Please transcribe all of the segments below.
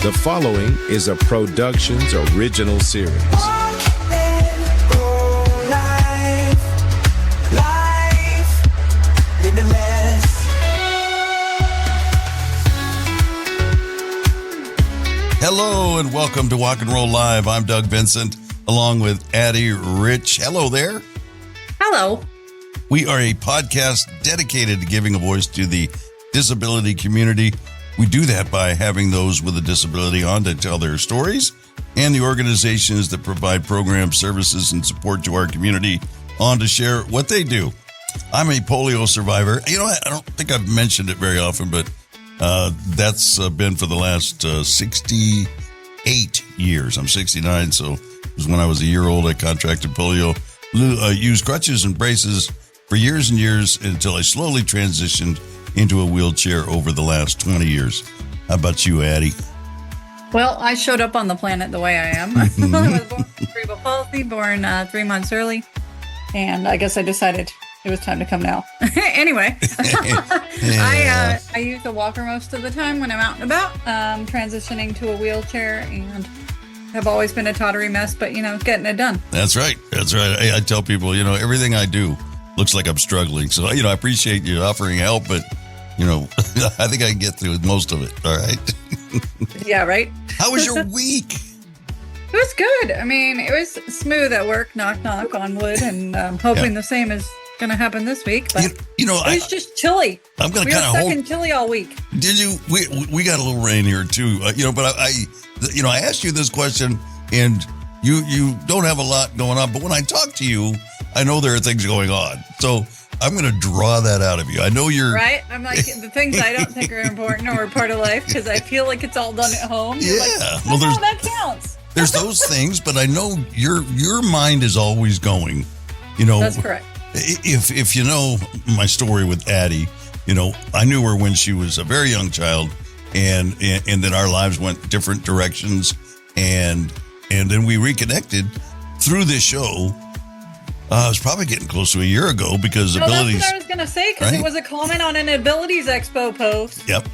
The following is a Productions original series. Hello and welcome to Walk and Roll Live. I'm Doug Vincent, along with Addie Rich. Hello there. Hello. We are a podcast dedicated to giving a voice to the disability community. We do that by having those with a disability on to tell their stories, and the organizations that provide programs, services, and support to our community on to share what they do. I'm a polio survivor. You know, I don't think I've mentioned it very often, but that's been for the last 68 years. I'm 69, so it was when I was a year old I contracted polio. Used crutches and braces for years and years until I slowly transitioned into a wheelchair over the last 20 years. How about you, Addie? Well, I showed up on the planet the way I am. I was born with cerebral palsy, born 3 months early, and I guess I decided it was time to come now. Anyway, I use a walker most of the time when I'm out and about, transitioning to a wheelchair, and have always been a tottery mess, but, getting it done. That's right. That's right. I tell people, everything I do looks like I'm struggling. So, I appreciate you offering help, but, I think I can get through most of it. All right. Yeah, right. How was your week? It was good. I mean, it was smooth at work, knock, knock on wood, and hoping the same is going to happen this week. But it was just chilly. I'm going to kind of stuck in chilly all week. Did you? We got a little rain here too. But I asked you this question, and you don't have a lot going on. But when I talk to you, I know there are things going on. So I'm going to draw that out of you. I know you're right. I'm like the things I don't think are important or part of life because I feel like it's all done at home. Yeah, well, that counts. There's those things, but I know your mind is always going. That's correct. If you know my story with Addie, I knew her when she was a very young child, and then our lives went different directions, and then we reconnected through this show. I was probably getting close to a year ago because Abilities. That's what I was going to say because It was a comment on an Abilities Expo post. Yep.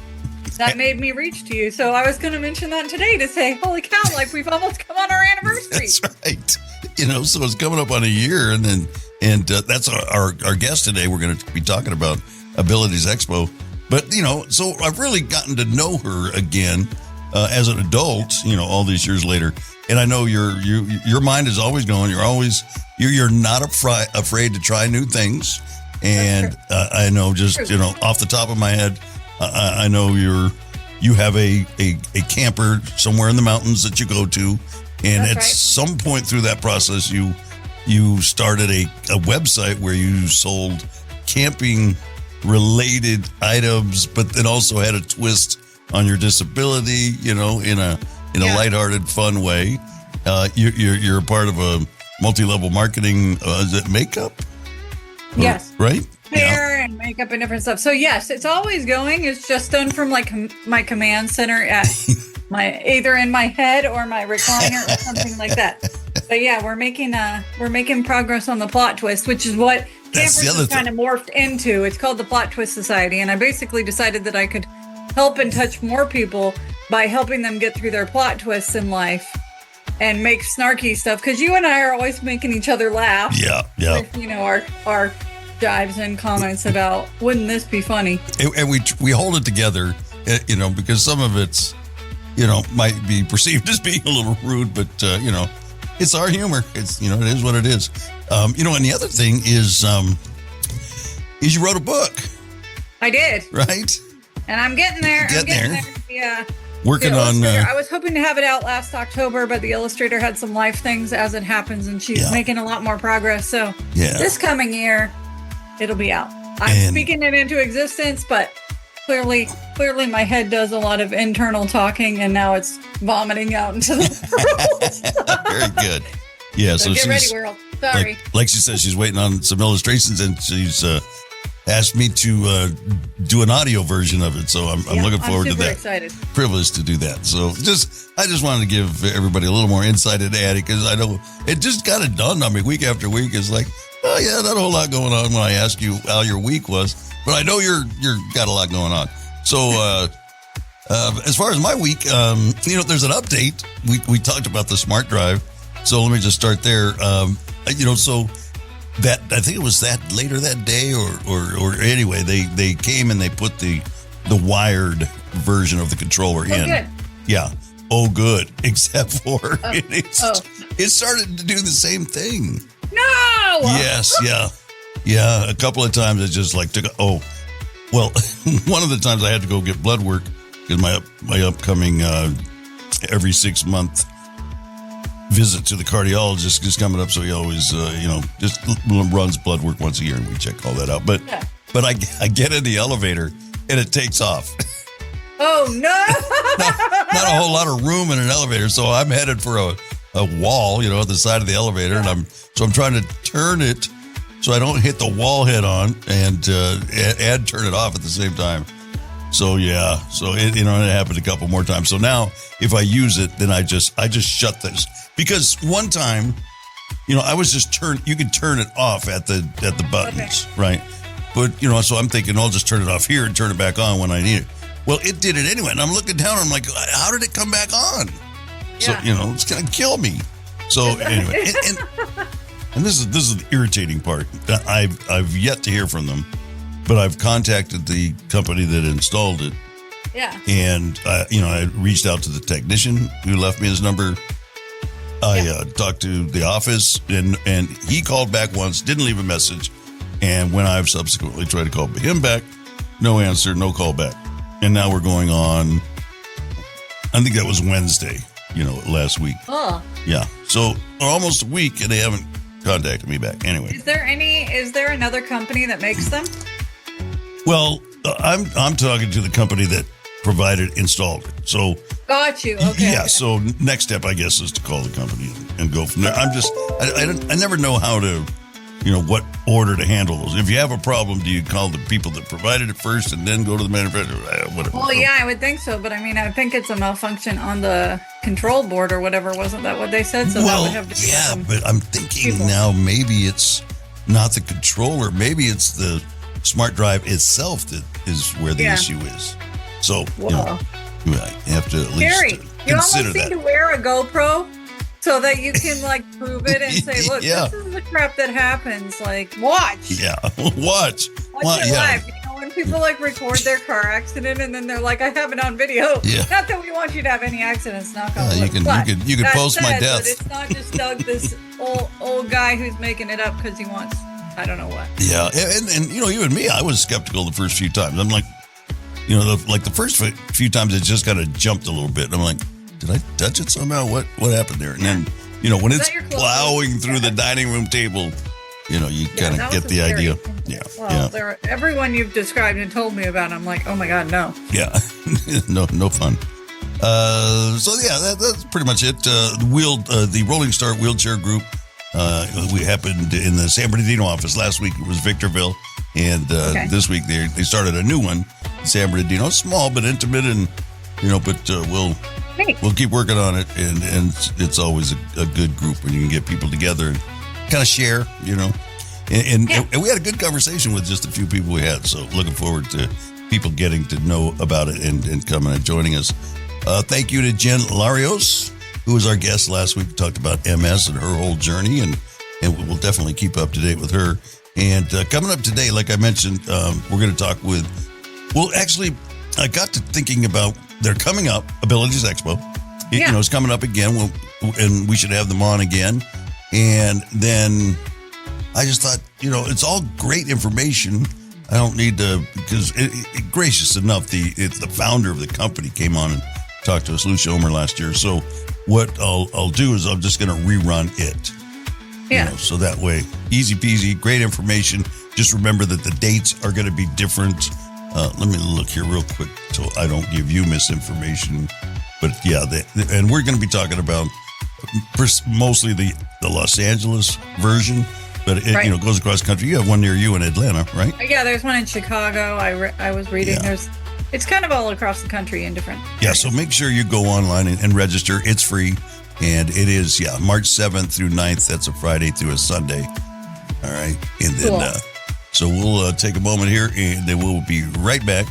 That made me reach to you. So I was going to mention that today to say, holy cow, like we've almost come on our anniversary. That's right. So it's coming up on a year, and that's our guest today. We're going to be talking about Abilities Expo. But, so I've really gotten to know her again as an adult, all these years later. And I know your mind is always going. You're not afraid to try new things. And I know off the top of my head, I know you have a camper somewhere in the mountains that you go to. And at some point through that process, you started a website where you sold camping related items, but then also had a twist on your disability, in a lighthearted, fun way. You're a part of a multi-level marketing. Is it makeup? Yes. Right. Hair and makeup and different stuff. So yes, it's always going. It's just done from like my command center at either in my head or my recliner or something like that. But yeah, we're making progress on the plot twist, which is what campers has kind of morphed into. It's called the Plot Twist Society, and I basically decided that I could help and touch more people by helping them get through their plot twists in life and make snarky stuff. Because you and I are always making each other laugh. Yeah. With, our jives and comments about wouldn't this be funny? And we hold it together, because some of it's, might be perceived as being a little rude, but it's our humor. It's it is what it is. And the other thing is you wrote a book. I did. Right. And I'm getting there. Yeah. Working on. I was hoping to have it out last October, but the illustrator had some life things as it happens, and she's making a lot more progress. So this coming year, it'll be out. I'm speaking it into existence, but clearly my head does a lot of internal talking, and now it's vomiting out into the world. Very good. Yeah. So get ready, world. Sorry. Like she said, she's waiting on some illustrations, and she's asked me to do an audio version of it. So I'm looking forward to that. Excited. Privileged to do that. So I just wanted to give everybody a little more insight into Addie, because I know it just got it done. I mean, week after week is like, oh yeah, not a whole lot going on when I asked you how your week was, but I know you're got a lot going on. So As far as my week, there's an update. We talked about the smart drive, so let me just start there. So that I think it was that later that day, or anyway, they came and they put the wired version of the controller in. Good. Yeah. Oh, good. Except for it started to do the same thing. No. Yes. Yeah. A couple of times it just like took. One of the times I had to go get blood work because my upcoming every 6 month visit to the cardiologist is coming up. So he always just runs blood work once a year, and we check all that out. But I get in the elevator and it takes off. Oh no! not a whole lot of room in an elevator, so I'm headed for a wall, at the side of the elevator, and I'm trying to turn it so I don't hit the wall head on and turn it off at the same time. So it happened a couple more times. So now if I use it, then I just shut this, because one time, I was just you could turn it off at the buttons, right? But so I'm thinking I'll just turn it off here and turn it back on when I need it. Well, it did it anyway, and I'm looking down. I'm like, how did it come back on? So it's gonna kill me. So anyway, and this is the irritating part. I've yet to hear from them, but I've contacted the company that installed it. Yeah. And I reached out to the technician who left me his number. I talked to the office, and he called back once, didn't leave a message, and when I've subsequently tried to call him back, no answer, no call back. And now we're going on, I think that was Wednesday, last week. Oh. Yeah. So almost a week, and they haven't contacted me back. Anyway. Is there another company that makes them? Well, I'm talking to the company that installed it. So. Got you. Okay. Yeah. So next step, I guess, is to call the company and go from there. I never know how to, what order to handle those. If you have a problem, do you call the people that provided it first and then go to the manufacturer? Whatever. Well, yeah, I would think so. But I think it's a malfunction on the control board or whatever. Wasn't that what they said? So that would have to be but I'm thinking now maybe it's not the controller. Maybe it's the smart drive itself that is where the issue is. So, you have to at least you almost consider need that. to wear a GoPro so that you can prove it and say, look, this is the crap that happens. Watch. Yeah, watch your life. When people record their car accident and then they're like, I have it on video. Yeah. Not that we want you to have any accidents, knock on wood. You can post my death. But it's not just Doug, this old guy who's making it up because he wants, I don't know what. Yeah, and even me, I was skeptical the first few times. I'm like, the first few times it just kind of jumped a little bit. And I'm like, did I touch it somehow? What happened there? And then, when it's plowing through the dining room table, you kind of get the idea. Yeah. Well, everyone you've described and told me about, I'm like, oh my God, no. Yeah. no fun. That's pretty much it. The Rolling Start Wheelchair Group, we happened in the San Bernardino office. Last week it was Victorville. And this week they started a new one, San Bernardino, small but intimate, and we'll keep working on it. And it's always a good group when you can get people together and kind of share, And we had a good conversation with just a few people we had. So looking forward to people getting to know about it and coming and joining us. Thank you to Jen Larios, who was our guest last week. We talked about MS and her whole journey, and we'll definitely keep up to date with her. And coming up today, like I mentioned, we're going to talk with, I got to thinking about, they're coming up, Abilities Expo. It's coming up again, and we should have them on again. And then I just thought, it's all great information. I don't need to, because gracious enough, the founder of the company came on and talked to us, Lew Shomer, last year. So what I'll do is I'm just going to rerun it. Yeah. So that way, easy peasy, great information. Just remember that the dates are going to be different. Let me look here real quick so I don't give you misinformation. But and we're going to be talking about mostly the Los Angeles version, but it goes across the country. You have one near you in Atlanta, right? Yeah, there's one in Chicago. I was reading. It's kind of all across the country in different. Yeah, so make sure you go online and register. It's free. And it is, March 7th through 9th. That's a Friday through a Sunday. All right. And then, so we'll take a moment here, and then we'll be right back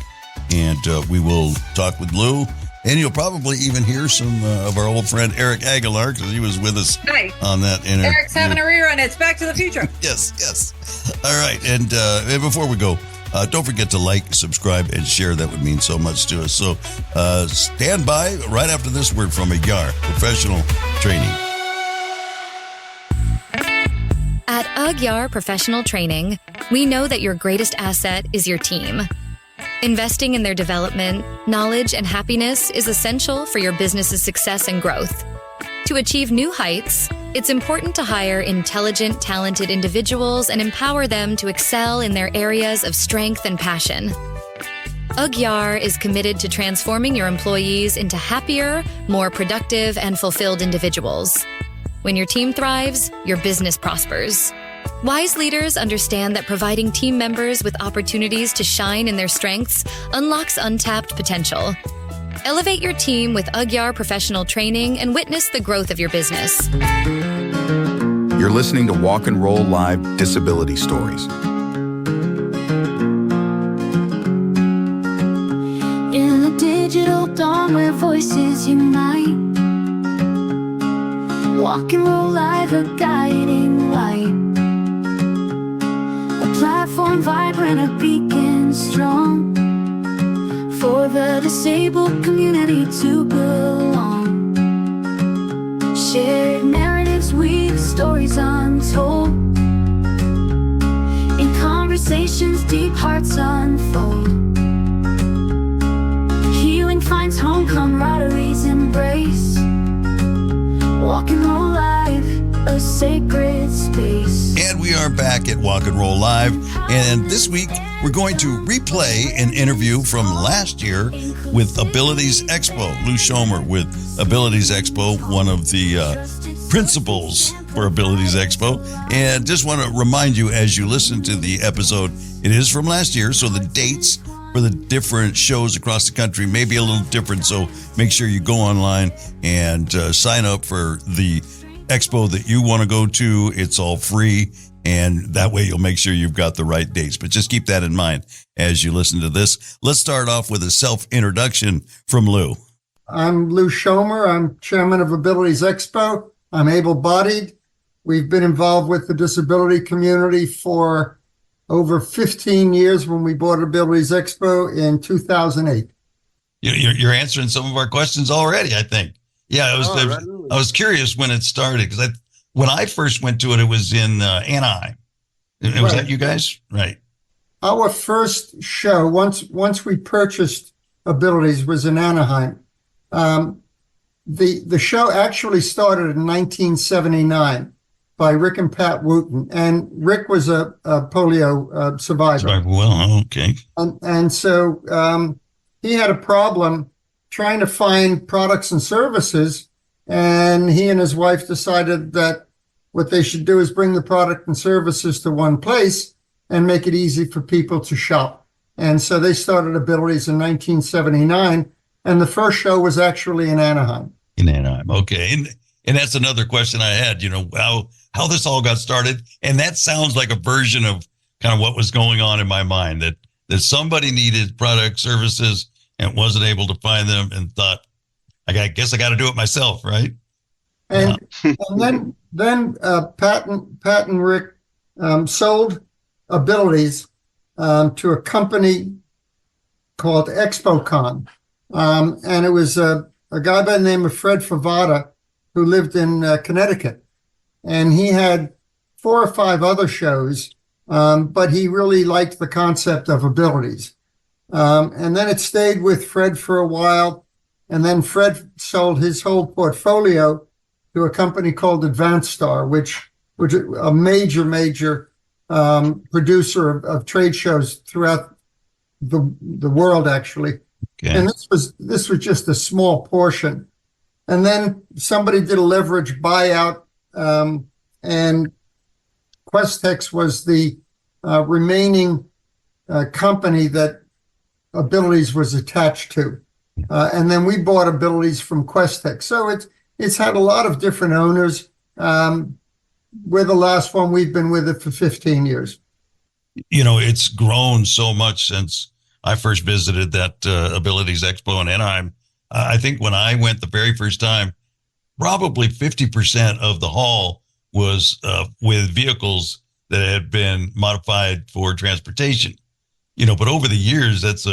and we will talk with Lew. And you'll probably even hear some of our old friend Eric Aguilar, because he was with us on that interview. Eric's having a rerun. It's Back to the Future. Yes. All right. And before we go, don't forget to like, subscribe, and share. That would mean so much to us. So stand by right after this word from Aguilar Professional Training. At Aguilar Professional Training, we know that your greatest asset is your team. Investing in their development, knowledge, and happiness is essential for your business's success and growth. To achieve new heights, it's important to hire intelligent, talented individuals and empower them to excel in their areas of strength and passion. Aguilar is committed to transforming your employees into happier, more productive, and fulfilled individuals. When your team thrives, your business prospers. Wise leaders understand that providing team members with opportunities to shine in their strengths unlocks untapped potential. Elevate your team with Aguilar Professional Training and witness the growth of your business. You're listening to Walk and Roll Live Disability Stories. In the digital dawn where voices unite, Walk and Roll Live, a guiding light. Platform vibrant, a beacon strong, for the disabled community to belong. Shared narratives weave stories untold. In conversations deep hearts unfold. Healing finds home, camaraderie's embrace. Walk and Roll Live, a sacred space. And we are back at Walk and Roll Live. And this week, we're going to replay an interview from last year with Abilities Expo. Lew Shomer with Abilities Expo, one of the principals for Abilities Expo. And just want to remind you, as you listen to the episode, it is from last year, so the dates for the different shows across the country may be a little different. So make sure you go online and sign up for the expo that you want to go to. It's all free, and that way you'll make sure you've got the right dates. But just keep that in mind as you listen to this. Let's start off with a self-introduction from Lew. I'm Lew Shomer. I'm chairman of Abilities Expo. I'm able-bodied. We've been involved with the disability community for over 15 years when we bought Abilities Expo in 2008. You're answering some of our questions already, I think. Yeah, I was curious when it started, because when I first went to it, it was in Anaheim. Was that you guys? Right. Our first show, once we purchased Abilities, was in Anaheim. The show actually started in 1979 by Rick and Pat Wooten, and Rick was a polio survivor. Well, okay. And so he had a problem trying to find products and services, and he and his wife decided that what they should do is bring the product and services to one place and make it easy for people to shop. And so they started Abilities in 1979, and the first show was actually in Anaheim. In Anaheim, okay. And that's another question I had, how this all got started. And that sounds like a version of kind of what was going on in my mind, that somebody needed product, services, and wasn't able to find them, and thought, I guess I got to do it myself, right? And then Pat and Rick sold Abilities to a company called ExpoCon, and it was a guy by the name of Fred Favada, who lived in Connecticut, and he had 4 or 5 other shows, but he really liked the concept of Abilities. And then it stayed with Fred for a while. And then Fred sold his whole portfolio to a company called Advanced Star, which was a major producer of trade shows throughout the world, actually. Okay. And this was just a small portion. And then somebody did a leverage buyout, and Questex was the remaining company that Abilities was attached to. And then we bought Abilities from Questex. So it's had a lot of different owners. We're the last one. We've been with it for 15 years. It's grown so much since I first visited that Abilities Expo in Anaheim, I think when I went the very first time, probably 50% of the hall was with vehicles that had been modified for transportation. But over the years, that's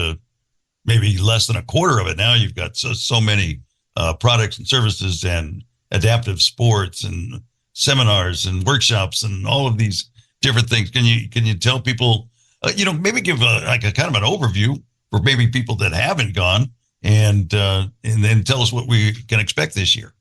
maybe less than a quarter of it. Now you've got so many products and services and adaptive sports and seminars and workshops and all of these different things. Can you tell people, maybe give a kind of an overview for maybe people that haven't gone, and then tell us what we can expect this year?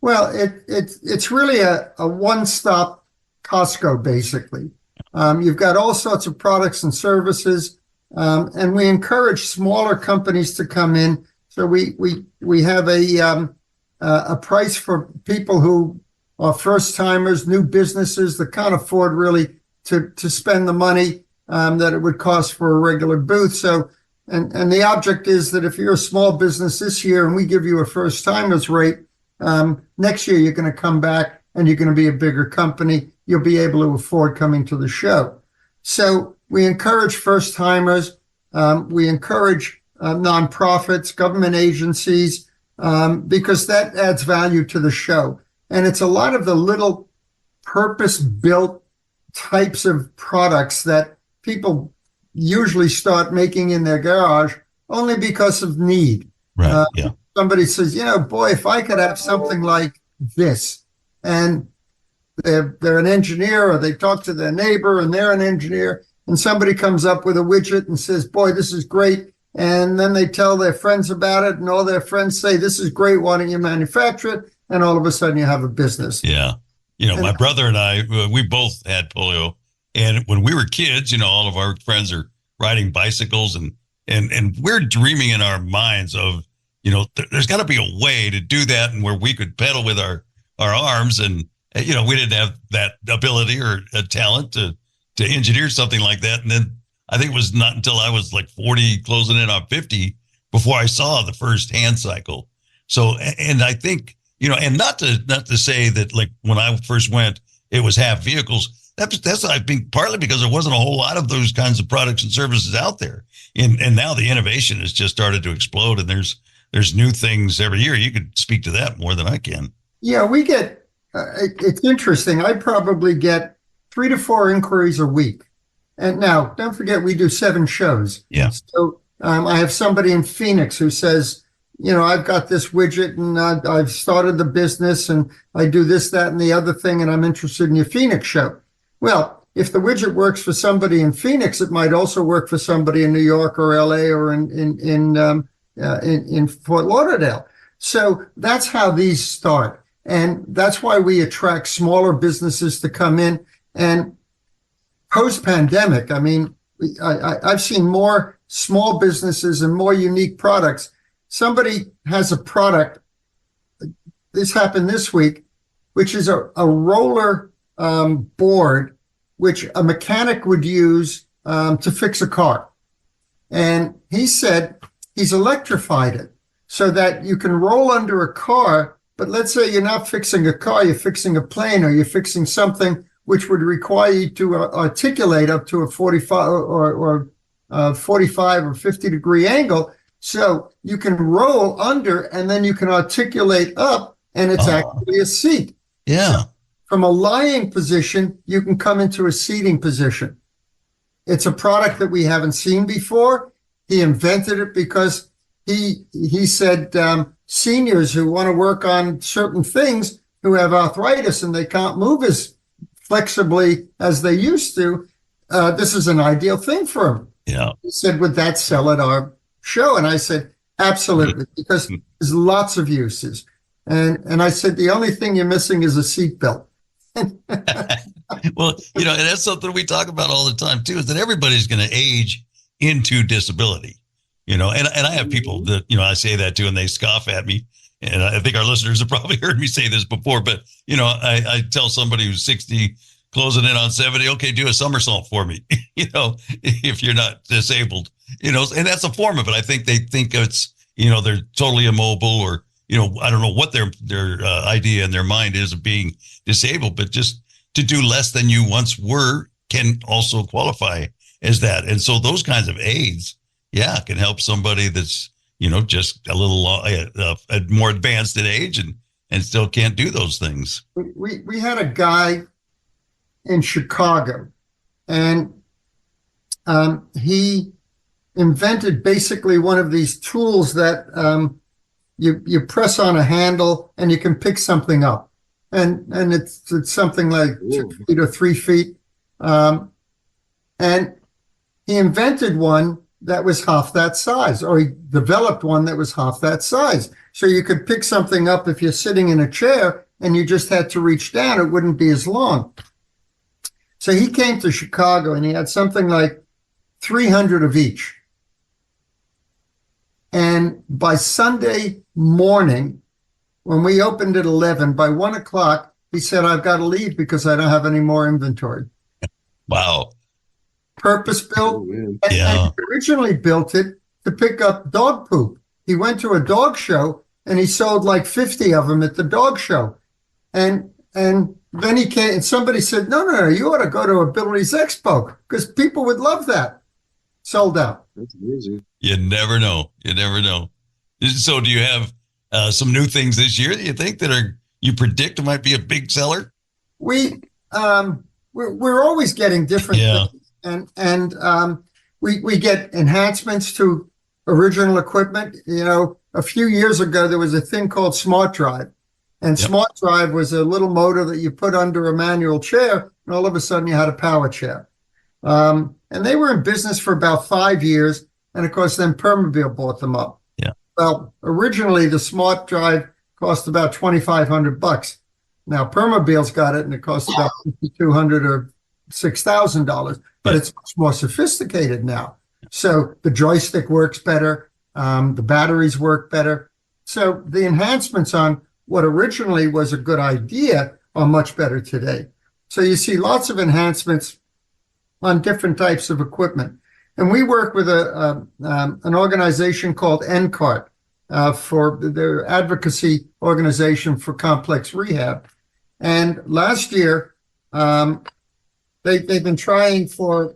Well, it's really a one-stop Costco, basically. You've got all sorts of products and services, and we encourage smaller companies to come in. So we have a price for people who are first timers, new businesses that can't afford really to spend the money that it would cost for a regular booth. So, and the object is that if you're a small business this year and we give you a first timers rate, next year you're going to come back and you're going to be a bigger company. You'll be able to afford coming to the show. So we encourage first timers. We encourage nonprofits, government agencies, because that adds value to the show. And it's a lot of the little purpose-built types of products that people usually start making in their garage only because of need. Right. Yeah. Somebody says, boy, if I could have something like this, and they're an engineer, or they talk to their neighbor and they're an engineer, and somebody comes up with a widget and says, boy, this is great. And then they tell their friends about it, and all their friends say, this is great. Why don't you manufacture it? And all of a sudden you have a business. Yeah. My brother and I, we both had polio. And when we were kids, all of our friends are riding bicycles, and we're dreaming in our minds of, there's got to be a way to do that, and where we could pedal with our arms. And, we didn't have that ability or a talent to engineer something like that. And then I think it was not until I was like 40, closing in on 50, before I saw the first hand cycle. So, and I think, and not to say that, like, when I first went, it was half vehicles. That's I think partly because there wasn't a whole lot of those kinds of products and services out there. And now the innovation has just started to explode, and there's new things every year. You could speak to that more than I can. Yeah, we get, it's interesting. I probably get 3 to 4 inquiries a week. And now, don't forget, we do 7 shows. Yeah. So I have somebody in Phoenix who says, I've got this widget, and I've started the business, and I do this, that, and the other thing, and I'm interested in your Phoenix show. Well, if the widget works for somebody in Phoenix, it might also work for somebody in New York or LA or in Fort Lauderdale. So that's how these start. And that's why we attract smaller businesses to come in. And post-pandemic, I mean, I've seen more small businesses and more unique products. Somebody has a product, this happened this week, which is a roller board, which a mechanic would use to fix a car. And he said he's electrified it so that you can roll under a car. But let's say you're not fixing a car, you're fixing a plane, or you're fixing something which would require you to articulate up to a 45 or 45 or 50 degree angle. So you can roll under, and then you can articulate up, and it's actually a seat. Yeah. So from a lying position, you can come into a seating position. It's a product that we haven't seen before. He invented it because he said seniors who want to work on certain things, who have arthritis and they can't move as flexibly as they used to, this is an ideal thing for them. Yeah. He said, would that sell at our show? And I said, absolutely, because there's lots of uses. And I said, the only thing you're missing is a seatbelt. Well, and that's something we talk about all the time too, is that everybody's going to age into disability, and I have people that, I say that to, and they scoff at me. And I think our listeners have probably heard me say this before, but, I tell somebody who's 60, closing in on 70, okay, do a somersault for me, if you're not disabled, and that's a form of it. I think they think it's, they're totally immobile, or, I don't know what their idea in their mind is of being disabled, but just to do less than you once were can also qualify as that. And so those kinds of aids, yeah, can help somebody that's, just a little more advanced in age and still can't do those things. We had a guy in Chicago, and he invented basically one of these tools that you press on a handle and you can pick something up, and it's something like 2 feet or 3 feet, and he invented one that was half that size, or he developed one that was half that size, so you could pick something up if you're sitting in a chair and you just had to reach down. It wouldn't be as long. So he came to Chicago and he had something like 300 of each. And by Sunday morning, when we opened at 11, by 1 o'clock, he said, I've got to leave because I don't have any more inventory. Wow. Purpose built. Yeah. And he originally built it to pick up dog poop. He went to a dog show and he sold like 50 of them at the dog show. And then he came and somebody said, no, you ought to go to Abilities Expo because people would love that. Sold out. That's amazing. You never know. You never know. So do you have some new things this year that you think you predict might be a big seller? We're always getting different things. And we get enhancements to original equipment. A few years ago, there was a thing called Smart Drive. And Smart Drive was a little motor that you put under a manual chair, and all of a sudden you had a power chair. And they were in business for about 5 years. And of course, then Permobil bought them up. Yeah. Well, originally the Smart Drive cost about $2,500. Now Permobil's got it, and it costs about $5,200 or $6,000. But it's much more sophisticated now. So the joystick works better. The batteries work better. So the enhancements on what originally was a good idea are much better today. So you see lots of enhancements on different types of equipment. And we work with an organization called NCART for their advocacy organization for complex rehab. And last year, they've been trying for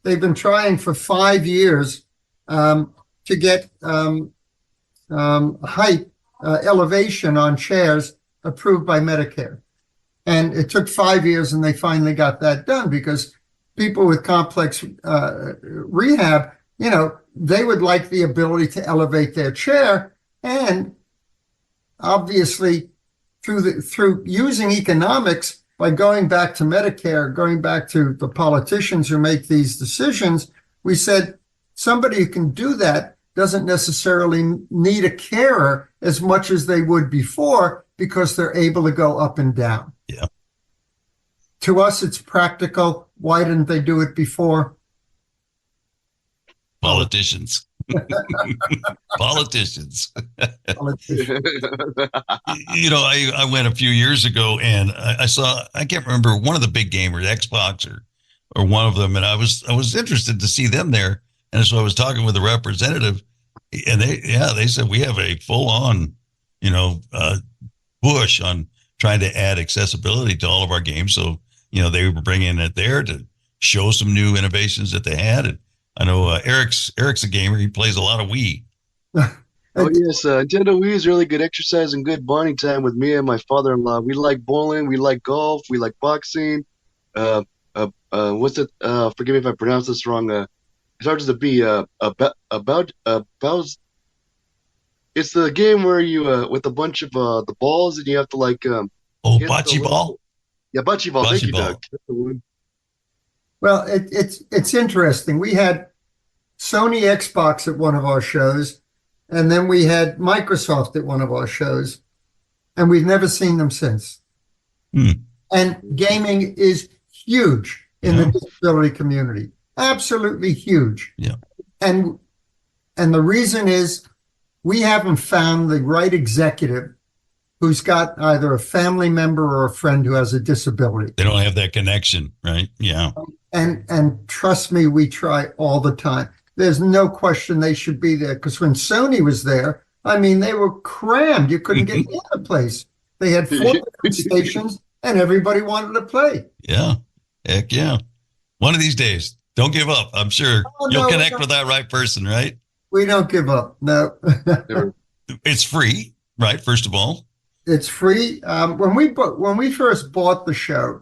5 years to get height elevation on chairs approved by Medicare. And it took 5 years and they finally got that done because people with complex rehab, they would like the ability to elevate their chair. And obviously through using economics, by going back to Medicare, going back to the politicians who make these decisions, we said somebody who can do that doesn't necessarily need a carer as much as they would before because they're able to go up and down. Yeah. To us, it's practical. Why didn't they do it before? Politicians. Politicians. I went a few years ago and I saw, I can't remember, one of the big gamers, Xbox or one of them, and I was interested to see them there. And so I was talking with a representative, and they said we have a full-on, push on trying to add accessibility to all of our games. So, they were bringing it there to show some new innovations that they had. And I know Eric's a gamer. He plays a lot of Wii. Oh yes, Nintendo Wii is really good exercise and good bonding time with me and my father-in-law. We like bowling, we like golf, we like boxing. What's it? Forgive me if I pronounce this wrong. It starts with a B. About. It's the game where you with a bunch of the balls and you have to bocce ball. Yeah, bocce ball. Thank you, ball. Doug. Well, it's interesting. We had Sony Xbox at one of our shows, and then we had Microsoft at one of our shows, and we've never seen them since. And gaming is huge in the disability community. Absolutely huge. Yeah. And the reason is we haven't found the right executive who's got either a family member or a friend who has a disability. They don't have that connection, right? Yeah. And trust me, we try all the time. There's no question they should be there because when Sony was there, they were crammed. You couldn't get in the place. They had 4 different stations and everybody wanted to play. Yeah. Heck yeah. One of these days, Don't give up. I'm sure Oh, you'll no, connect with that right person, right? we don't give up. No. Never. It's free, right? First of all. It's free. When we first bought the show,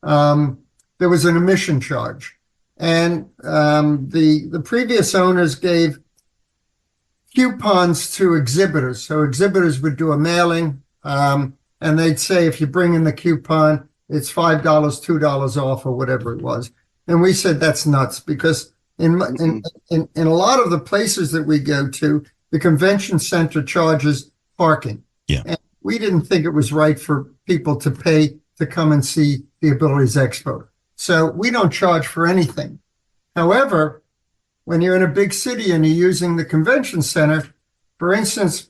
there was an admission charge, and the previous owners gave coupons to exhibitors. So exhibitors would do a mailing, and they'd say if you bring in the coupon, it's $5, $2 off, or whatever it was. And we said that's nuts, because in a lot of the places that we go to, the convention center charges parking. Yeah. And we didn't think it was right for people to pay to come and see the Abilities Expo. So we don't charge for anything. However, when you're in a big city and you're using the convention center, for instance,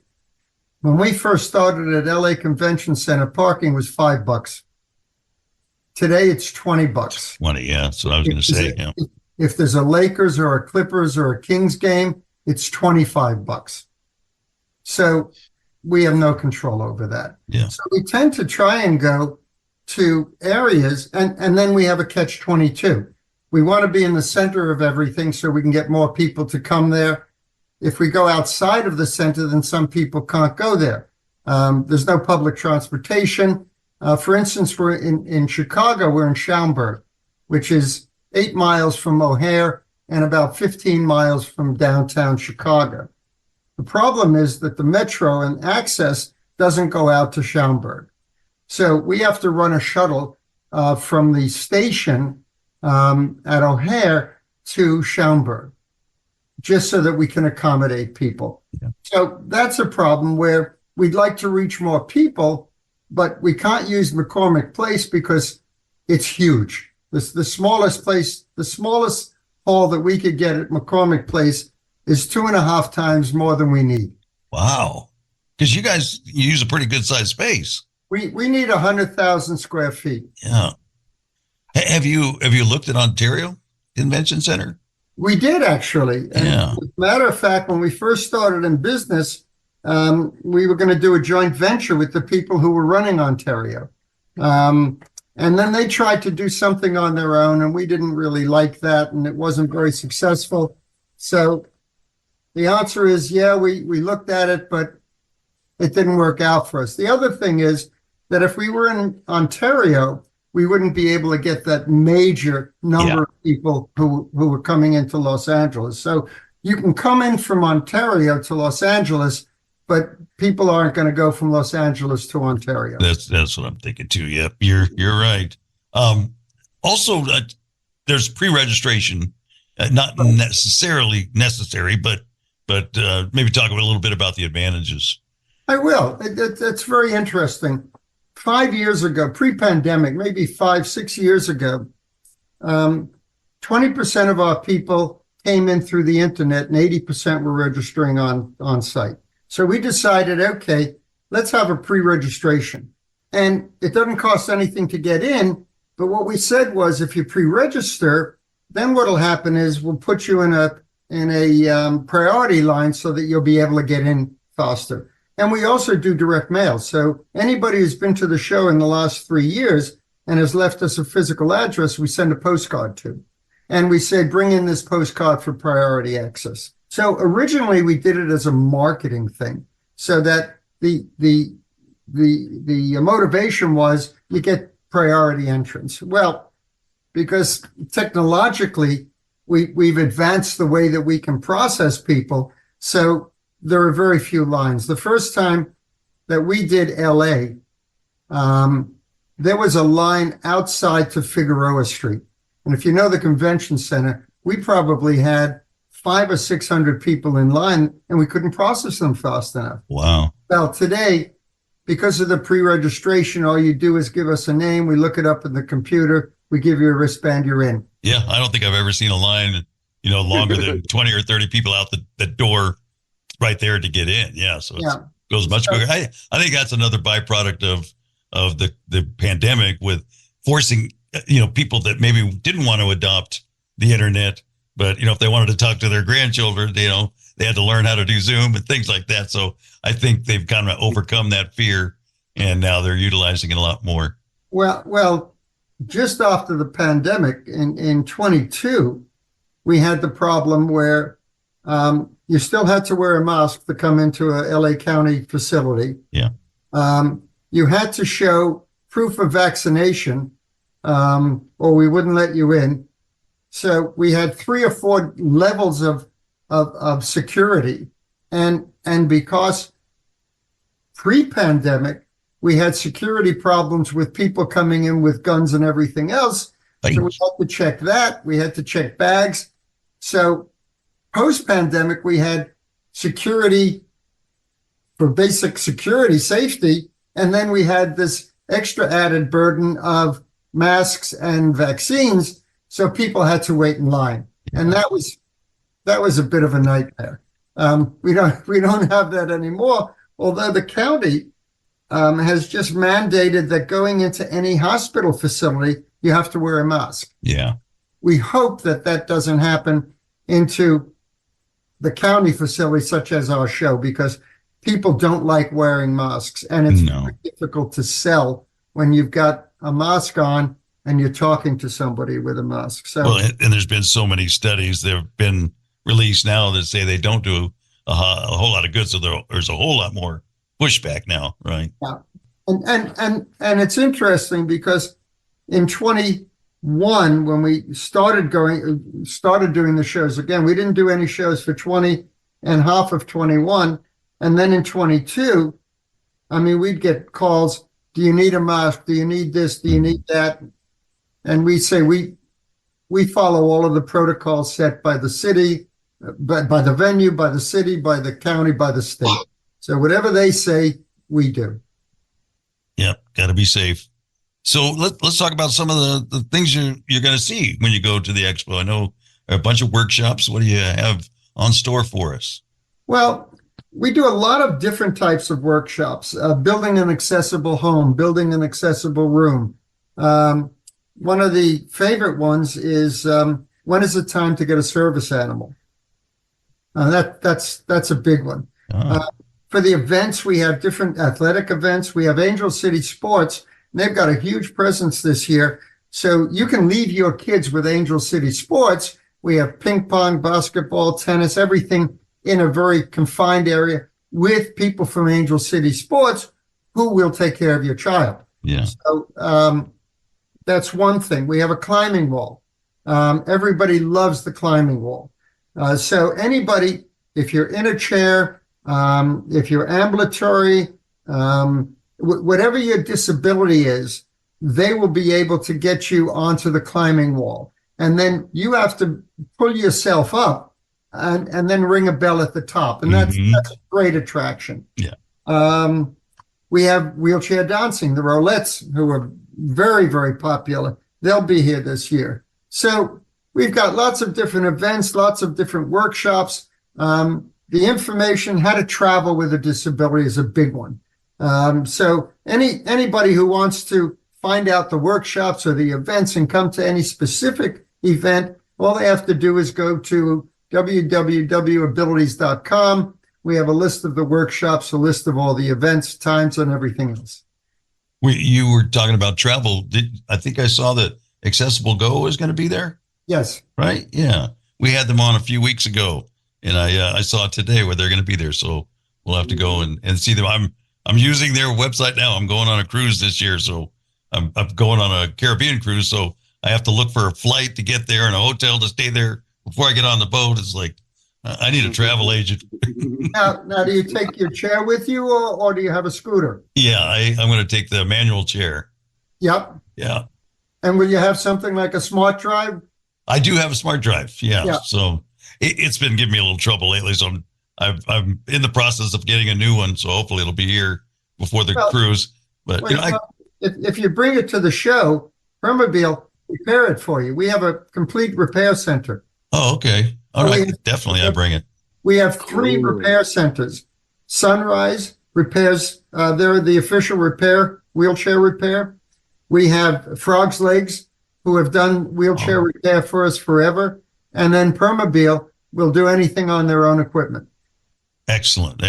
when we first started at LA Convention Center, parking was $5. Today it's $20. 20, yeah. That's what I was going to say. Yeah. If there's a Lakers or a Clippers or a Kings game, it's $25. So we have no control over that. Yeah. So we tend to try and go to areas, and then we have a catch-22. We want to be in the center of everything so we can get more people to come there. If we go outside of the center, then some people can't go there. There's no public transportation. For instance, we're in Chicago, we're in Schaumburg, which is 8 miles from O'Hare and about 15 miles from downtown Chicago. The problem is that the metro and access doesn't go out to Schaumburg. So we have to run a shuttle from the station at O'Hare to Schaumburg, just so that we can accommodate people. Yeah. So that's a problem where we'd like to reach more people, but we can't use McCormick Place because it's huge. The smallest place, the smallest hall that we could get at McCormick Place is 2.5 times more than we need. Wow. Because you guys use a pretty good sized space. We need 100,000 square feet. Yeah. Have you looked at Ontario Convention Center? We did, actually. And Yeah. as a matter of fact, when we first started in business, we were going to do a joint venture with the people who were running Ontario. And then they tried to do something on their own, and we didn't really like that, and it wasn't very successful. So the answer is, yeah, we looked at it, but it didn't work out for us. The other thing is that if we were in Ontario, we wouldn't be able to get that major number of people who were coming into Los Angeles. So you can come in from Ontario to Los Angeles, but people aren't going to go from Los Angeles to Ontario. That's what I'm thinking too. Yep, you're right. Also, there's pre-registration, not necessarily necessary, but maybe talk a little bit about the advantages. I will. It's very interesting. 5 years ago, pre-pandemic, maybe 5-6 years ago, 20% of our people came in through the internet and 80% were registering on site. So we decided, okay, let's have a pre-registration. And it doesn't cost anything to get in. But what we said was, if you pre-register, then what'll happen is we'll put you in a priority line so that you'll be able to get in faster. And we also do direct mail. So anybody who's been to the show in the last 3 years and has left us a physical address, we send a postcard to. And we say, bring in this postcard for priority access. So originally we did it as a marketing thing, so that the motivation was you get priority entrance. Well, because technologically we've advanced the way that we can process people, so there are very few lines. The first time that we did LA, there was a line outside to Figueroa Street. And if you know the convention center, we probably had 500 or 600 people in line, and we couldn't process them fast enough. Wow. Well, today, because of the pre-registration, all you do is give us a name. We look it up in the computer. We give you a wristband. You're in. Yeah, I don't think I've ever seen a line, longer than 20 or 30 people out the door right there to get in. Yeah, so it goes much quicker. I think that's another byproduct of the pandemic, with forcing people that maybe didn't want to adopt the internet, but if they wanted to talk to their grandchildren, they had to learn how to do Zoom and things like that. So I think they've kind of overcome that fear, and now they're utilizing it a lot more. Well, just after the pandemic in 22, we had the problem where you still had to wear a mask to come into a LA County facility. Yeah. You had to show proof of vaccination, or we wouldn't let you in. So we had 3 or 4 levels of security. And because pre-pandemic, we had security problems with people coming in with guns and everything else. Right. So we had to check that. We had to check bags. So post-pandemic, we had security for basic security, safety. And then we had this extra added burden of masks and vaccines. So people had to wait in line. And that was a bit of a nightmare. We don't have that anymore. Although the county has just mandated that going into any hospital facility, you have to wear a mask. Yeah. We hope that doesn't happen into the county facility, such as our show, because people don't like wearing masks, and it's very difficult to sell when you've got a mask on and you're talking to somebody with a mask. So, well, and there's been so many studies that have been released now that say they don't do a whole lot of good. So there's a whole lot more pushback now, right? Yeah, and it's interesting because in 21, when we started doing the shows again, we didn't do any shows for 20 and half of 21, and then in 22, I mean, we'd get calls. Do you need a mask? Do you need this? Do you need that? And we say we follow all of the protocols set by the city, by the venue, by the city, by the county, by the state. So whatever they say, we do. Yep, got to be safe. So let's talk about some of the things you're going to see when you go to the expo. I know a bunch of workshops. What do you have on store for us? Well, we do a lot of different types of workshops, building an accessible home, building an accessible room. One of the favorite ones is when is it time to get a service animal? That's a big one. For the events, we have different athletic events. We have Angel City Sports, and they've got a huge presence this year. So you can leave your kids with Angel City Sports. We have ping pong, basketball, tennis, everything in a very confined area with people from Angel City Sports who will take care of your child. Yeah. So that's one thing. We have a climbing wall. Everybody loves the climbing wall. So anybody, if you're in a chair, if you're ambulatory, whatever your disability is, they will be able to get you onto the climbing wall. And then you have to pull yourself up and then ring a bell at the top. And that's a great attraction. Yeah. We have wheelchair dancing, the Rolettes, who are very, very popular. They'll be here this year. So we've got lots of different events, lots of different workshops. The information, how to travel with a disability, is a big one. So anybody who wants to find out the workshops or the events and come to any specific event, all they have to do is go to www.abilities.com. We have a list of the workshops, a list of all the events, times, and everything else. You were talking about travel. I think I saw that Accessible Go is going to be there? Yes. Right? Yeah. We had them on a few weeks ago, and I saw it today where they're going to be there. So we'll have to go and see them. I'm using their website now. I'm going on a cruise this year, so I'm going on a Caribbean cruise. So I have to look for a flight to get there and a hotel to stay there before I get on the boat. It's like, I need a travel agent. Now, do you take your chair with you, or do you have a scooter? Yeah, I'm going to take the manual chair. Yep. Yeah. And will you have something like a smart drive? I do have a smart drive. Yeah. Yeah. So it's been giving me a little trouble lately. So I'm in the process of getting a new one. So hopefully it'll be here before the cruise. But if you bring it to the show, Permobil repair it for you. We have a complete repair center. Oh, okay. All right. Definitely, I bring it. We have 3 repair centers. Sunrise repairs. They're the official wheelchair repair. We have Frog's Legs, who have done wheelchair repair for us forever. And then Permobil will do anything on their own equipment. Excellent.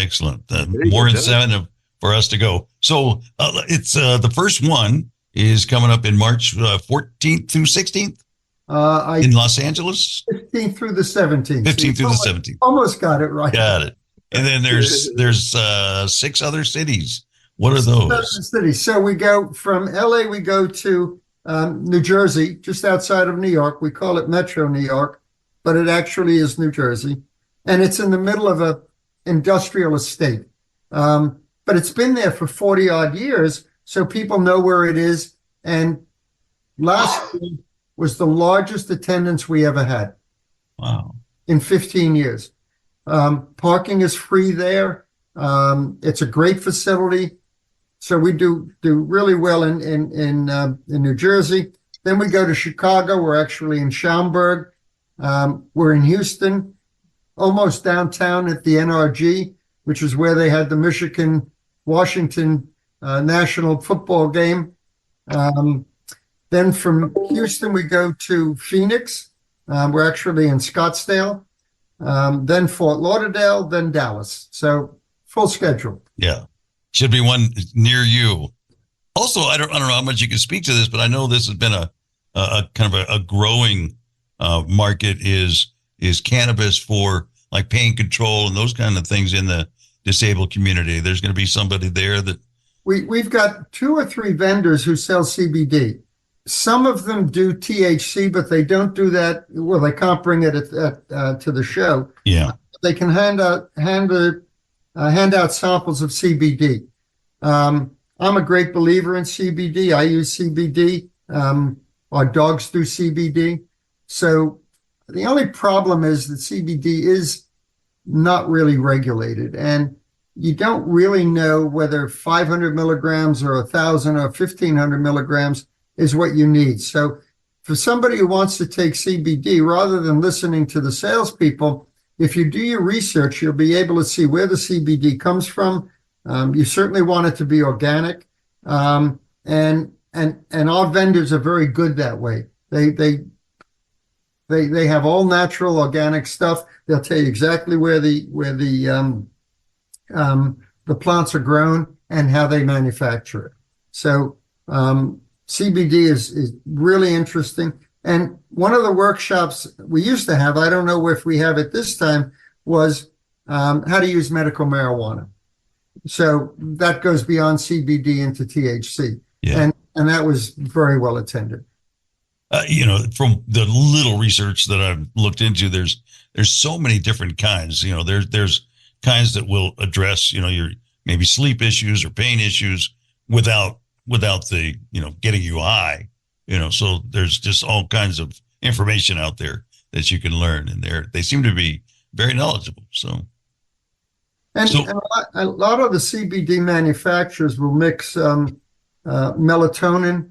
More incentive for us to go. So it's the first one is coming up in March 14th through 16th. In Los Angeles? 15th through the 17th. 15th through the 17th. Almost got it right. Got it. And then there's 6 other cities. What are those? Cities. So we go from LA, we go to New Jersey, just outside of New York. We call it Metro New York, but it actually is New Jersey. And it's in the middle of a industrial estate. But it's been there for 40 odd years, so people know where it is. And last year was the largest attendance we ever had. Wow. In 15 years. Parking is free there. It's a great facility. So we do really well in New Jersey. Then we go to Chicago. We're actually in Schaumburg. We're in Houston, almost downtown at the NRG, which is where they had the Michigan-Washington national football game. Then from Houston, we go to Phoenix. We're actually in Scottsdale. Then Fort Lauderdale, then Dallas. So full schedule. Yeah. Should be one near you. Also, I don't know how much you can speak to this, but I know this has been a kind of a growing market is cannabis for like pain control and those kind of things in the disabled community. There's going to be somebody there that we've got 2 or 3 vendors who sell CBD. Some of them do THC, but they don't do that. Well, they can't bring it to the show. Yeah, they can hand out samples of CBD. I'm a great believer in CBD. I use CBD. Our dogs do CBD. So the only problem is that CBD is not really regulated, and you don't really know whether 500 milligrams or 1,000 or 1,500 milligrams is what you need. So for somebody who wants to take CBD, rather than listening to the salespeople, if you do your research, you'll be able to see where the CBD comes from. You certainly want it to be organic. And our vendors are very good that way. They have all natural organic stuff. They'll tell you exactly where the plants are grown and how they manufacture it. So CBD is really interesting. And one of the workshops we used to have, I don't know if we have it this time, was how to use medical marijuana. So that goes beyond CBD into THC. Yeah. And that was very well attended. From the little research that I've looked into, there's so many different kinds. There's kinds that will address, your maybe sleep issues or pain issues without the, getting you high, so there's just all kinds of information out there that you can learn, and they seem to be very knowledgeable. And a lot of the CBD manufacturers will mix melatonin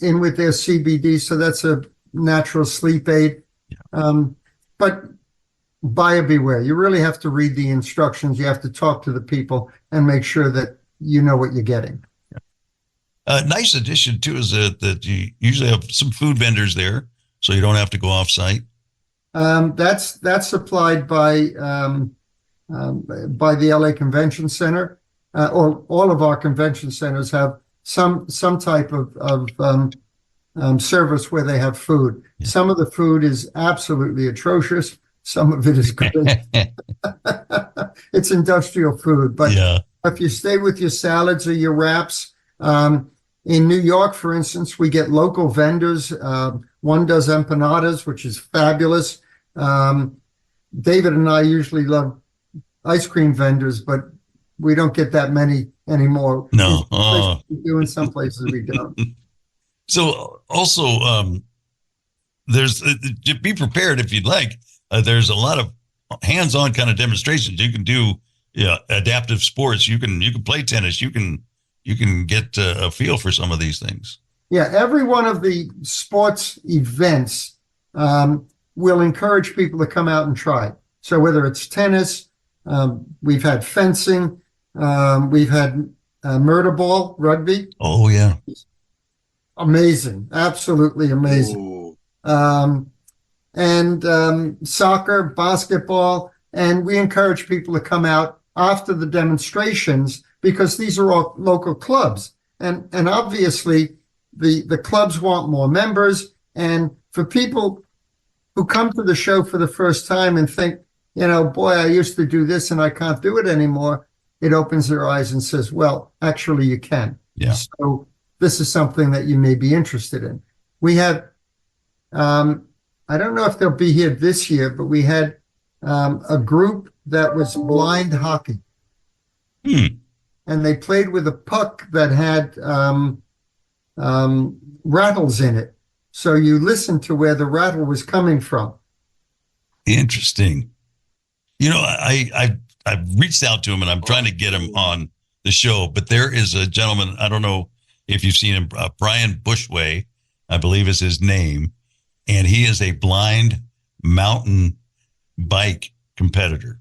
in with their CBD, so that's a natural sleep aid. Yeah. But buyer beware. You really have to read the instructions. You have to talk to the people and make sure that you know what you're getting. Nice addition too is that you usually have some food vendors there, so you don't have to go off site. That's supplied by the LA Convention Center, or all of our convention centers have some type of service where they have food. Yeah. Some of the food is absolutely atrocious. Some of it is great. It's industrial food, but yeah. If you stay with your salads or your wraps, in New York, for instance, we get local vendors. One does empanadas, which is fabulous. David and I usually love ice cream vendors, but we don't get that many anymore. No. We do in some places we don't. So also, there's be prepared if you'd like. There's a lot of hands-on kind of demonstrations. You can do adaptive sports. You can play tennis. You can get a feel for some of these things. Yeah, every one of the sports events will encourage people to come out and try. So whether it's tennis, we've had fencing, we've had murder ball, rugby. Oh, yeah. Amazing. Absolutely amazing. And soccer, basketball. And we encourage people to come out after the demonstrations because these are all local clubs. And obviously the clubs want more members. And for people who come to the show for the first time and think, boy, I used to do this and I can't do it anymore, it opens their eyes and says, well, actually you can. Yeah. So this is something that you may be interested in. We had, I don't know if they'll be here this year, but we had a group that was blind hockey. And they played with a puck that had rattles in it. So you listened to where the rattle was coming from. Interesting. I've reached out to him and I'm trying to get him on the show, but there is a gentleman, I don't know if you've seen him, Brian Bushway, I believe is his name, and he is a blind mountain bike competitor.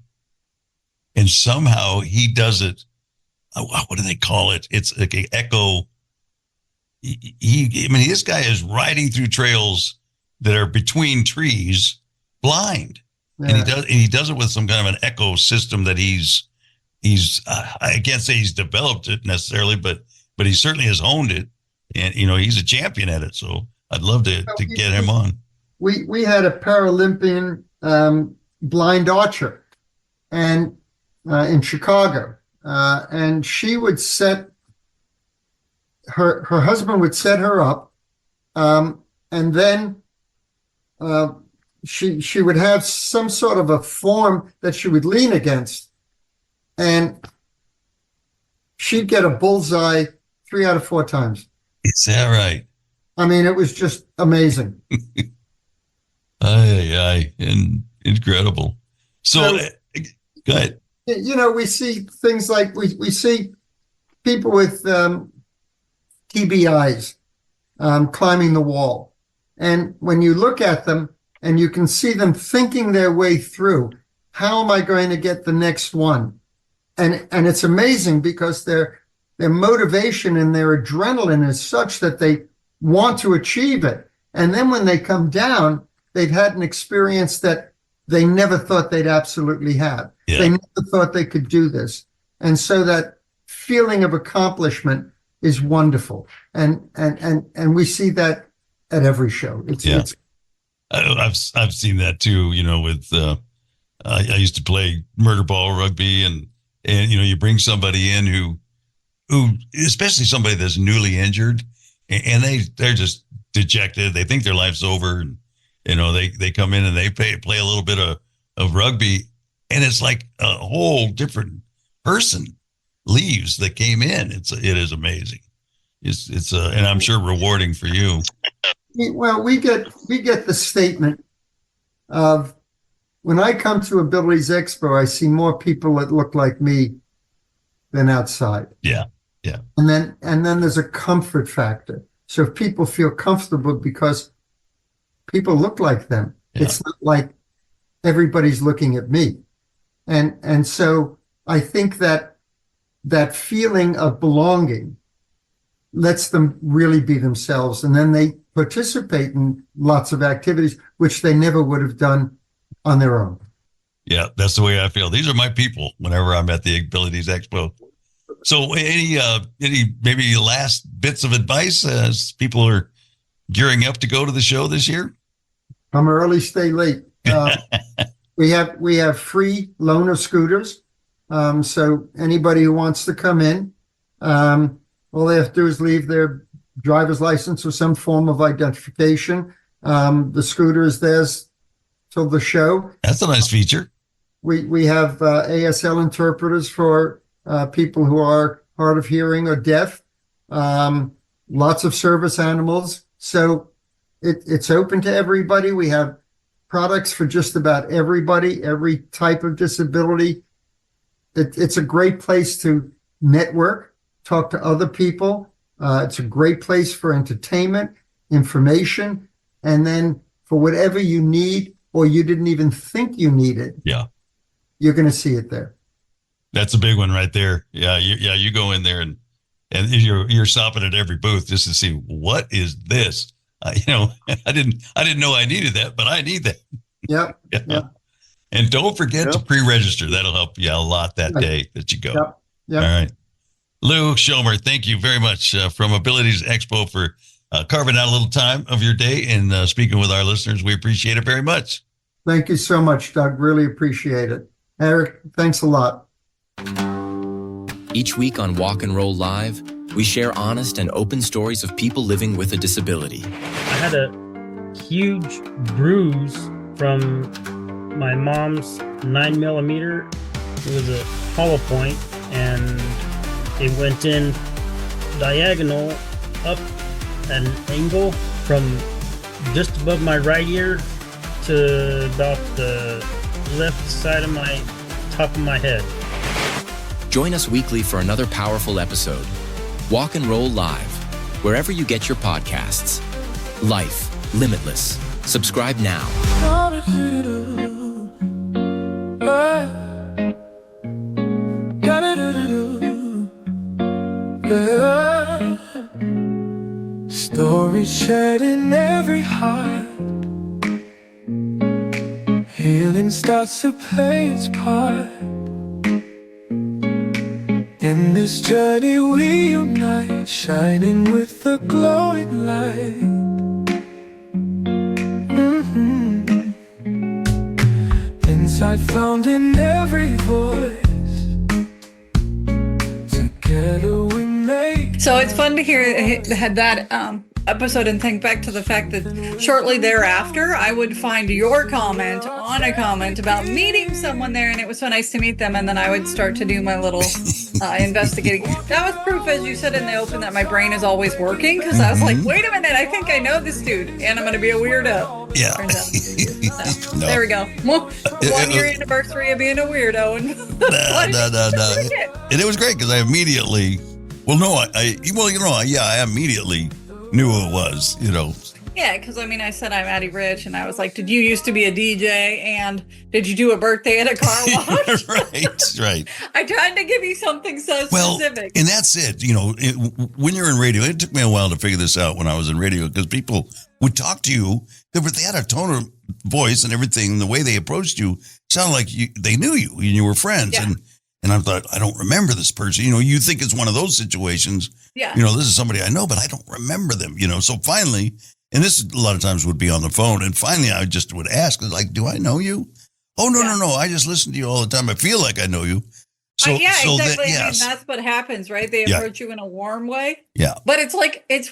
And somehow he does it, what do they call it? It's like an echo. This guy is riding through trails that are between trees blind. Yeah. And he does it with some kind of an echo system that he's I can't say he's developed it necessarily, but he certainly has honed it, and he's a champion at it. So I'd love to get him on. We had a Paralympian blind archer, and in Chicago, and she would set her husband would set her up, and then she would have some sort of a form that she would lean against, and she'd get a bullseye 3 out of 4 times. Is that right? I mean, it was just amazing. And incredible. So go ahead. We see things like we see people with TBIs climbing the wall. And when you look at them and you can see them thinking their way through, how am I going to get the next one? And it's amazing because their motivation and their adrenaline is such that they want to achieve it. And then when they come down, they've had an experience that they never thought they'd absolutely have. Yeah. They never thought they could do this. And so that feeling of accomplishment is wonderful. And we see that at every show. I've seen that too, with I used to play murder ball rugby, and you bring somebody in who especially somebody that's newly injured, and they're just dejected. They think their life's over, and they come in and they play a little bit of rugby, and it's like a whole different person leaves that came in. It is amazing. It's and I'm sure rewarding for you. Well, we get the statement of, when I come to Abilities Expo, I see more people that look like me than outside. Yeah. And then there's a comfort factor. So if people feel comfortable because people look like them, it's not like everybody's looking at me. And so I think that feeling of belonging lets them really be themselves. And then they participate in lots of activities, which they never would have done on their own. Yeah, that's the way I feel. These are my people whenever I'm at the Abilities Expo. So any maybe last bits of advice as people are gearing up to go to the show this year? Come early, stay late. We have free loan of scooters. So anybody who wants to come in, all they have to do is leave their driver's license or some form of identification. The scooter is theirs till the show. That's a nice feature. We have ASL interpreters for people who are hard of hearing or deaf. Lots of service animals. So it's open to everybody. We have products for just about everybody, every type of disability. It's a great place to network, talk to other people. It's a great place for entertainment, information, and then for whatever you need or you didn't even think you needed. Yeah. You're going to see it there. That's a big one right there. Yeah. You go in there and you're stopping at every booth just to see, what is this? I didn't know I needed that, but I need that. Yep. Yeah. Yep. And don't forget to pre-register. That'll help you a lot that day that you go. Yep. All right. Lew Shomer, thank you very much from Abilities Expo for carving out a little time of your day and speaking with our listeners. We appreciate it very much. Thank you so much, Doug. Really appreciate it. Eric, thanks a lot. Each week on Walk and Roll Live, we share honest and open stories of people living with a disability. I had a huge bruise from my mom's 9mm. It was a hollow point, and it went in diagonal up at an angle from just above my right ear to about the left side of my top of my head. Join us weekly for another powerful episode. Walk and Roll Live, wherever you get your podcasts. Life Limitless. Subscribe now. Stories shared in every heart. Healing starts to play its part. In this journey we unite, shining with the glowing light. Insight found in every voice. Together we make. So it's fun to hear that episode and think back to the fact that shortly thereafter, I would find your comment on a comment about meeting someone there, and it was so nice to meet them. And then I would start to do my little investigating. That was proof, as you said in the open, that my brain is always working, because I was like, wait a minute, I think I know this dude, and I'm going to be a weirdo. Yeah. So, There we go. 1 year anniversary of being a weirdo. And No. And it was great because I immediately, I immediately knew who it was, Yeah, because I said I'm Addie Rich, and I was like, did you used to be a DJ, and did you do a birthday at a car wash? Right. I tried to give you something so specific. And that's it. When you're in radio, it took me a while to figure this out when I was in radio, because people would talk to you. They had a tone of voice and everything. The way they approached you sounded like they knew you and you were friends. Yeah. And I thought, I don't remember this person. You think it's one of those situations. Yeah. This is somebody I know, but I don't remember them. So finally, and this a lot of times would be on the phone, and finally I just would ask, like, do I know you? Oh, no. I just listen to you all the time. I feel like I know you. So, exactly. Yes. That's what happens, right? They approach you in a warm way. Yeah. But it's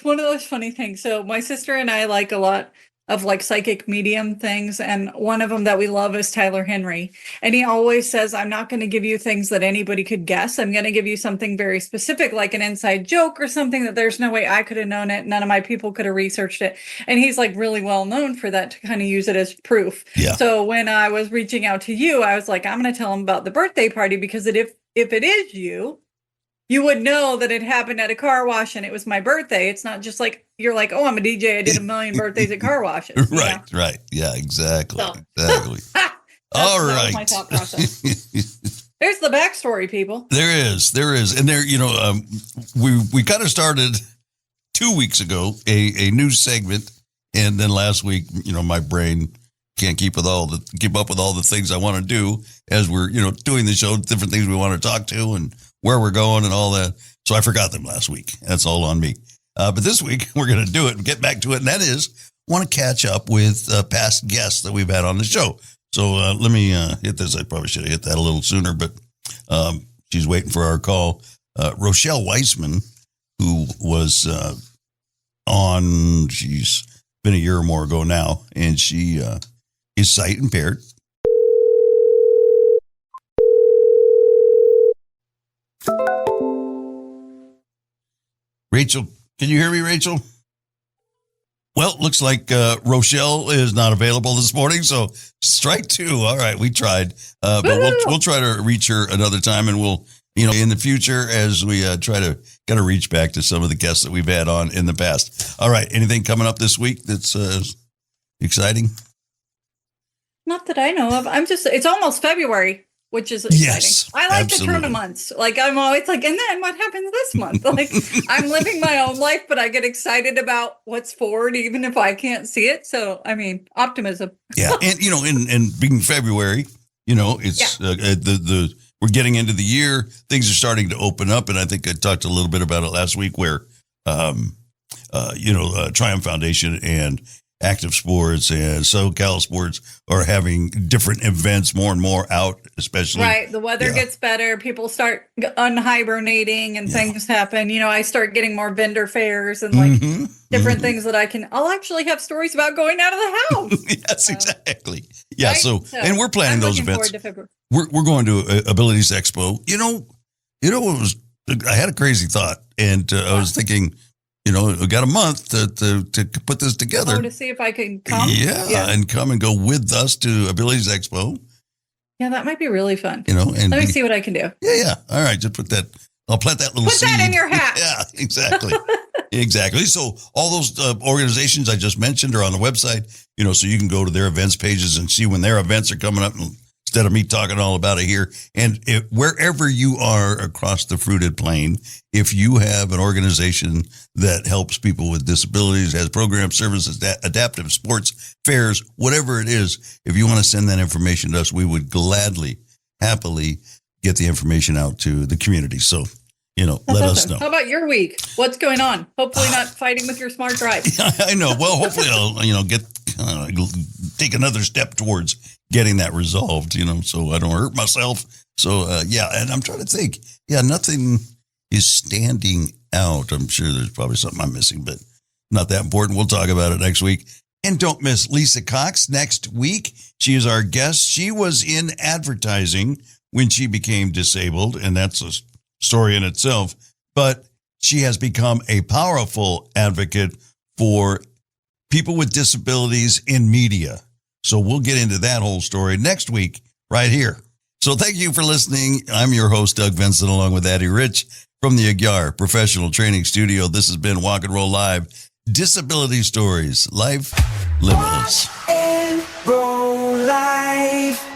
one of those funny things. So my sister and I like a lot of psychic medium things. And one of them that we love is Tyler Henry. And he always says, I'm not going to give you things that anybody could guess. I'm going to give you something very specific, like an inside joke or something that there's no way I could have known it. None of my people could have researched it. And he's really well known for that, to kind of use it as proof. Yeah. So when I was reaching out to you, I was like, I'm going to tell him about the birthday party, because if it is you would know that it happened at a car wash and it was my birthday. It's not just you're like, oh, I'm a DJ. I did 1 million birthdays at car washes. Right. Yeah, exactly. So. Exactly. All right. That was my thought process. There's the backstory, people. There is. And we kind of started 2 weeks ago, a new segment. And then last week, my brain can't keep up with all the things I want to do as we're, doing the show, different things we want to talk to and where we're going and all that. So I forgot them last week. That's all on me. But this week we're going to do it and get back to it. And that is, want to catch up with past guests that we've had on the show. So let me hit this. I probably should have hit that a little sooner, but she's waiting for our call. Rochelle Weissman, who was on, she's been a year or more ago now, and she is sight impaired. Rachel, can you hear me, Rachel? Well, looks like Rochelle is not available this morning, so strike two. All right, we tried, but we'll try to reach her another time, and we'll, in the future as we try to kind of reach back to some of the guests that we've had on in the past. All right, anything coming up this week that's exciting? Not that I know of. It's almost February, which is exciting. Yes, I like absolutely. to turn of months. I'm always and then what happens this month? I'm living my own life, but I get excited about what's forward, even if I can't see it. So, optimism. Yeah. And, and being February, it's we're getting into the year. Things are starting to open up. And I think I talked a little bit about it last week where Triumph Foundation and Active Sports and SoCal Sports are having different events more and more out, especially. Right. The weather gets better. People start unhibernating and things happen. I start getting more vendor fairs and like different things that I'll actually have stories about going out of the house. Yes, exactly. Yeah. Right? So, and we're planning those events. We're going to Abilities Expo. I had a crazy thought and I was thinking, we got a month to put this together. To see if I can come. Yeah, and come and go with us to Abilities Expo. Yeah, that might be really fun. And let me see what I can do. Yeah. All right, just put that. I'll plant that little seed. Put that in your hat. Yeah, exactly. Exactly. So all those organizations I just mentioned are on the website, so you can go to their events pages and see when their events are coming up instead of me talking all about it here. And wherever you are across the fruited plain, if you have an organization that helps people with disabilities, has programs, services, adaptive sports, fairs, whatever it is, if you want to send that information to us, we would gladly, happily get the information out to the community. So, let us know. How about your week? What's going on? Hopefully not fighting with your smart drive. I know. Well, hopefully I'll, take another step towards getting that resolved, so I don't hurt myself. So, and I'm trying to think. Yeah, nothing is standing out. I'm sure there's probably something I'm missing, but not that important. We'll talk about it next week. And don't miss Lisa Cox next week. She is our guest. She was in advertising when she became disabled, and that's a story in itself. But she has become a powerful advocate for people with disabilities in media. So we'll get into that whole story next week right here. So thank you for listening. I'm your host, Doug Vincent, along with Addie Rich from the Aguiar Professional Training Studio. This has been Walk and Roll Live, Disability Stories, Life Limitless. Roll Live.